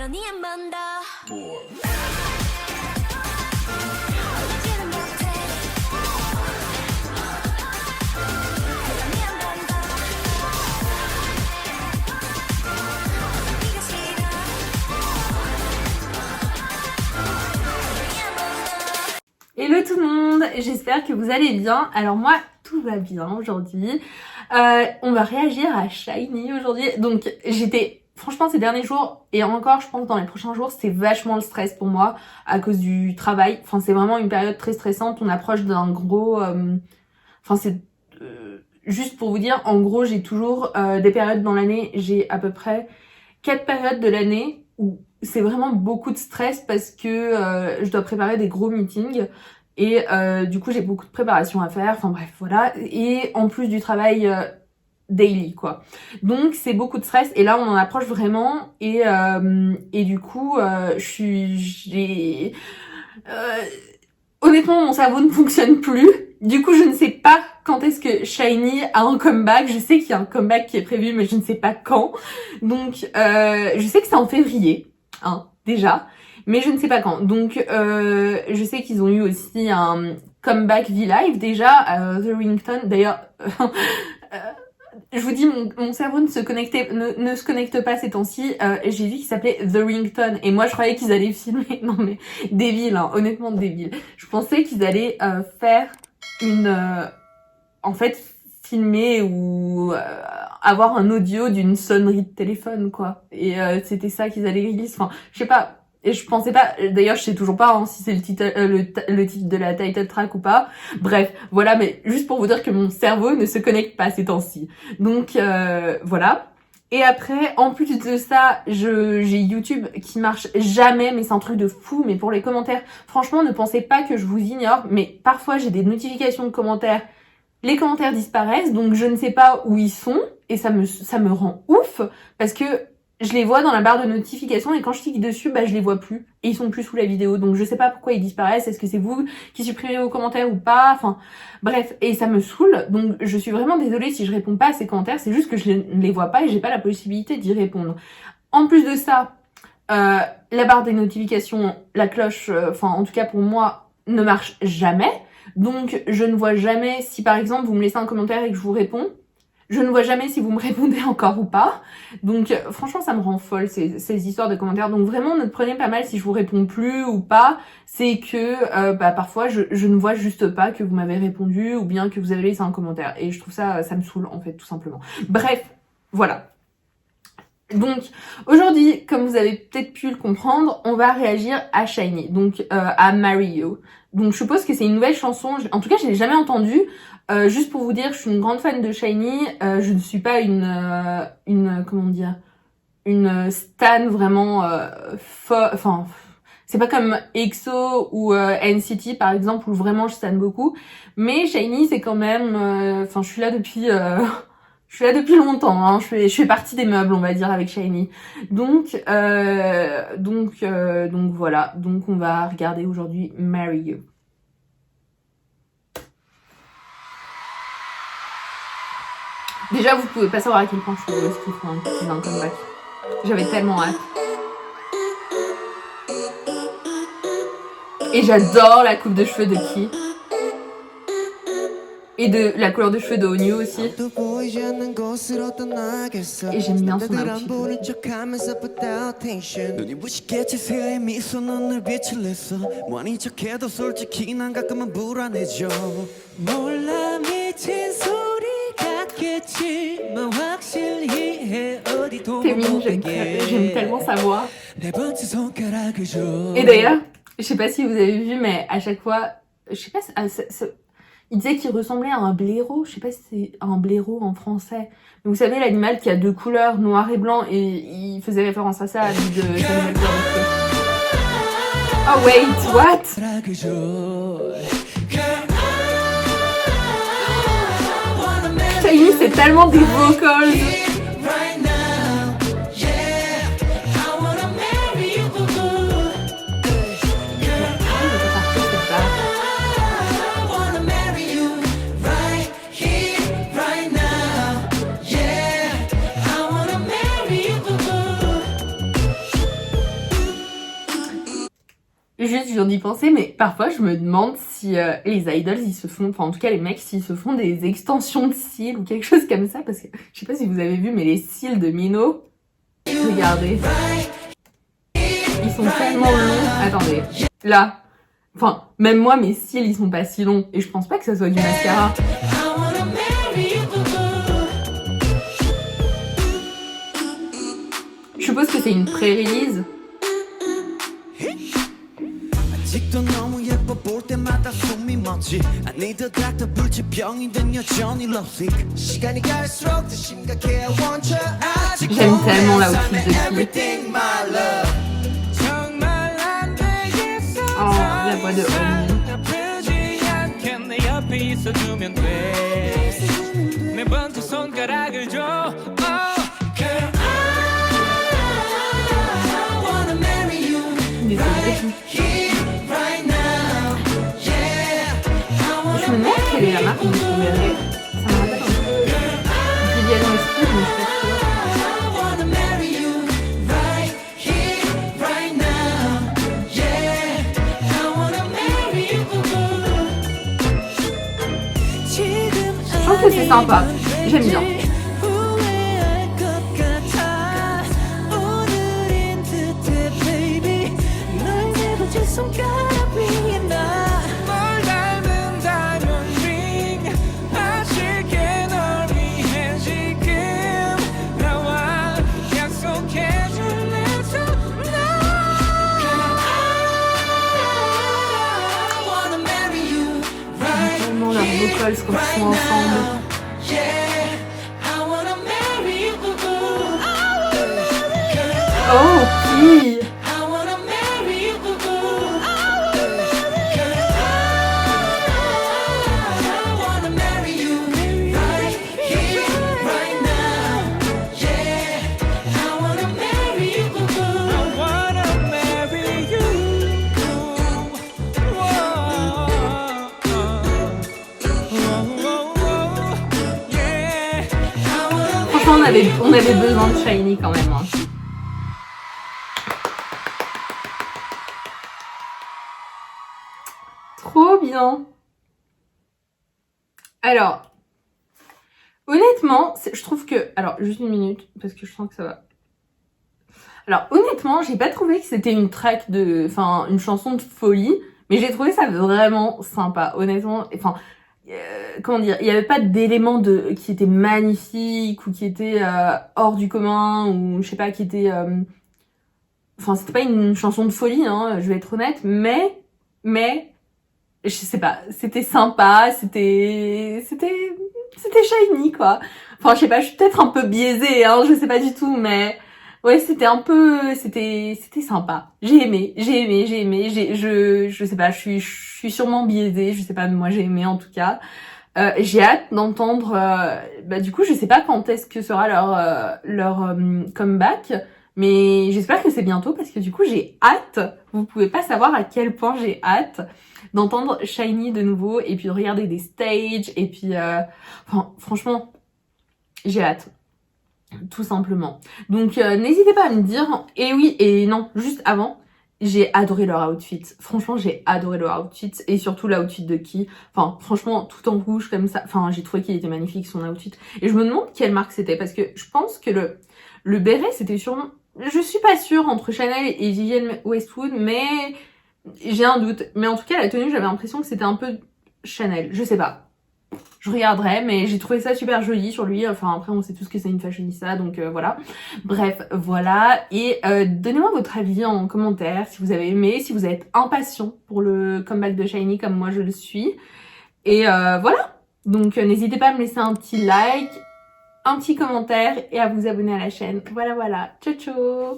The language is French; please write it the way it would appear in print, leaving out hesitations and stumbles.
우연히 한 번 더. Hello tout le monde, j'espère que vous allez bien. Alors moi, tout va bien aujourd'hui. On va réagir à Shiny aujourd'hui. Donc franchement ces derniers jours, et encore je pense dans les prochains jours, c'est vachement le stress pour moi à cause du travail. Enfin c'est vraiment une période très stressante, on approche d'un gros... juste pour vous dire, en gros j'ai toujours des périodes dans l'année, j'ai à peu près 4 périodes de l'année où c'est vraiment beaucoup de stress parce que je dois préparer des gros meetings et du coup j'ai beaucoup de préparation à faire, enfin bref voilà, et en plus du travail daily quoi. Donc c'est beaucoup de stress et là on en approche vraiment et du coup honnêtement mon cerveau ne fonctionne plus. Du coup je ne sais pas quand est-ce que Shiny a un comeback. Je sais qu'il y a un comeback qui est prévu mais je ne sais pas quand. Donc je sais que c'est en février. Déjà, mais je ne sais pas quand. Donc je sais qu'ils ont eu aussi un comeback V-Live déjà, The Ringtone. D'ailleurs, je vous dis, mon cerveau ne se connecte pas ces temps-ci. J'ai vu qu'il s'appelait The Ringtone et moi je croyais qu'ils allaient filmer. Non mais débile, hein, honnêtement débile. Je pensais qu'ils allaient faire en fait filmer ou avoir un audio d'une sonnerie de téléphone quoi, et c'était ça qu'ils allaient release. Enfin je sais pas, et je pensais pas, d'ailleurs je sais toujours pas si c'est le titre de la title track ou pas, bref voilà, mais juste pour vous dire que mon cerveau ne se connecte pas ces temps-ci, donc voilà. Et après, en plus de ça, j'ai YouTube qui marche jamais, mais c'est un truc de fou. Mais pour les commentaires, franchement, ne pensez pas que je vous ignore, mais parfois j'ai des notifications de commentaires. Les commentaires disparaissent, donc je ne sais pas où ils sont, et ça me rend ouf, parce que je les vois dans la barre de notification, et quand je clique dessus, bah je les vois plus, et ils sont plus sous la vidéo, donc je sais pas pourquoi ils disparaissent, est-ce que c'est vous qui supprimez vos commentaires ou pas, enfin, bref, et ça me saoule, donc je suis vraiment désolée si je réponds pas à ces commentaires, c'est juste que je ne les vois pas, et j'ai pas la possibilité d'y répondre. En plus de ça, la barre des notifications, la cloche, en tout cas pour moi, ne marche jamais. Donc je ne vois jamais si par exemple vous me laissez un commentaire et que je vous réponds. Je ne vois jamais si vous me répondez encore ou pas. Donc franchement ça me rend folle ces histoires de commentaires. Donc vraiment ne prenez pas mal si je vous réponds plus ou pas. C'est que parfois je ne vois juste pas que vous m'avez répondu ou bien que vous avez laissé un commentaire. Et je trouve ça me saoule en fait tout simplement. Bref, voilà. Donc aujourd'hui, comme vous avez peut-être pu le comprendre, on va réagir à Shiny, donc à Marry You. Donc je suppose que c'est une nouvelle chanson, en tout cas je l'ai jamais entendue. Juste pour vous dire, je suis une grande fan de Shiny, je ne suis pas une stan vraiment c'est pas comme EXO ou NCT par exemple où vraiment je stan beaucoup, mais Shiny c'est quand même, je suis là depuis... Je suis là depuis longtemps, hein. Je fais partie des meubles, on va dire, avec Shiny. Donc voilà. Donc on va regarder aujourd'hui Marry You. Déjà, vous pouvez pas savoir à quel point je suis heureuse qu'ils font un comeback. J'avais tellement hâte. Et j'adore la coupe de cheveux de Key. Et de la couleur de cheveux de Onyu aussi. Et j'aime bien son outfit. Témine, j'aime tellement sa voix. Et d'ailleurs, je sais pas si vous avez vu, mais à chaque fois, je sais pas, il disait qu'il ressemblait à un blaireau, je sais pas si c'est un blaireau en français. Mais vous savez, l'animal qui a deux couleurs, noir et blanc, et il faisait référence à ça à lui de Samuel Burke. Oh wait, what? Shiny, c'est tellement des vocals. Juste, je viens d'y penser, mais parfois je me demande si les idols, ils se font, enfin en tout cas les mecs, s'ils se font des extensions de cils ou quelque chose comme ça, parce que je sais pas si vous avez vu, mais les cils de Mino, regardez, ils sont tellement longs. Attendez, là, enfin même moi mes cils ils sont pas si longs et je pense pas que ça soit du mascara. Je suppose que c'est une pré-release. J'aime tellement l'outfit de Key. Oh, la voix de Omi. Je me demande quelle est la marque dont on verrait. Ça me rappelle un peu Vivienne Westwood, mais je suis pas sûre. Je trouve que c'est sympa. J'aime bien. Leurs vocals quand ils sont ensemble. Oh, qui on avait besoin de Shiny quand même. Hein. Trop bien. Alors, honnêtement, je trouve que... Alors, juste une minute, parce que je sens que ça va. Alors, honnêtement, j'ai pas trouvé que c'était une track de... Enfin, une chanson de folie, mais j'ai trouvé ça vraiment sympa, honnêtement. Enfin... comment dire, il n'y avait pas d'éléments qui étaient magnifiques ou qui étaient hors du commun ou je sais pas, qui étaient enfin c'était pas une chanson de folie hein, je vais être honnête, mais je sais pas, c'était sympa, c'était shiny quoi. Enfin je sais pas, je suis peut-être un peu biaisée hein, je sais pas du tout, mais ouais, c'était un peu, c'était sympa. J'ai aimé. Je sais pas, je suis sûrement biaisée. Je sais pas, mais moi j'ai aimé en tout cas. J'ai hâte d'entendre. Bah du coup, je sais pas quand est-ce que sera leur comeback, mais j'espère que c'est bientôt parce que du coup j'ai hâte. Vous pouvez pas savoir à quel point j'ai hâte d'entendre Shiny de nouveau et puis de regarder des stages et puis, enfin franchement, j'ai hâte. Tout simplement. Donc n'hésitez pas à me dire. Et oui et non, juste avant, j'ai adoré leur outfit. Franchement, j'ai adoré leur outfit et surtout l'outfit de Key. Enfin, franchement, tout en rouge comme ça. Enfin, j'ai trouvé qu'il était magnifique son outfit. Et je me demande quelle marque c'était parce que je pense que le béret c'était sûrement... Je suis pas sûre entre Chanel et Vivienne Westwood, mais j'ai un doute. Mais en tout cas, la tenue, j'avais l'impression que c'était un peu Chanel. Je sais pas. Je regarderai, mais j'ai trouvé ça super joli sur lui. Enfin, après, on sait tous que c'est une fashionista, donc voilà. Bref, voilà. Et donnez-moi votre avis en commentaire, si vous avez aimé, si vous êtes impatient pour le comeback de Shiny, comme moi je le suis. Et voilà. Donc, n'hésitez pas à me laisser un petit like, un petit commentaire et à vous abonner à la chaîne. Voilà, voilà. Ciao, ciao.